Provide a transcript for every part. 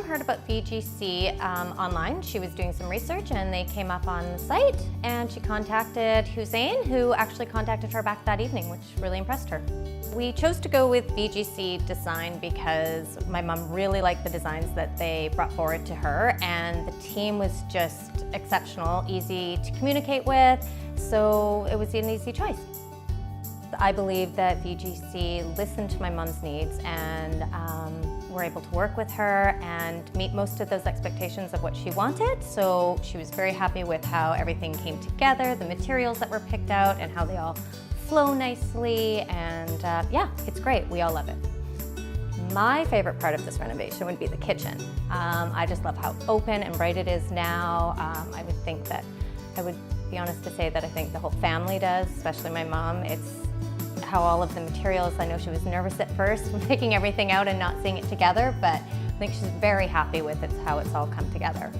mom heard about VGC online. She was doing some research and they came up on the site, and she contacted Hussein, who actually contacted her back that evening, which really impressed her. We chose to go with VGC Design because my mom really liked the designs that they brought forward to her, and the team was just exceptional, easy to communicate with, so it was an easy choice. I believe that VGC listened to my mom's needs and were able to work with her and meet most of those expectations of what she wanted. So she was very happy with how everything came together, the materials that were picked out, and how they all flow nicely. And yeah, it's great. We all love it. My favorite part of this renovation would be the kitchen. I just love how open and bright it is now. I would be honest to say that I think the whole family does, especially my mom. It's how all of the materials, I know she was nervous at first picking everything out and not seeing it together, but I think she's very happy with how it's all come together.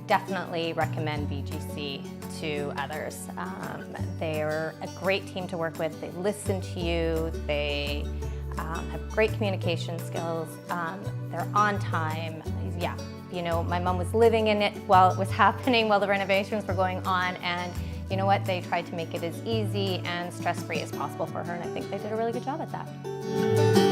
Definitely recommend VGC to others. They're a great team to work with. They listen to you. They have great communication skills. They're on time. Yeah, you know, my mom was living in it while it was happening, while the renovations were going on, and you know what? They tried to make it as easy and stress-free as possible for her, and I think they did a really good job at that.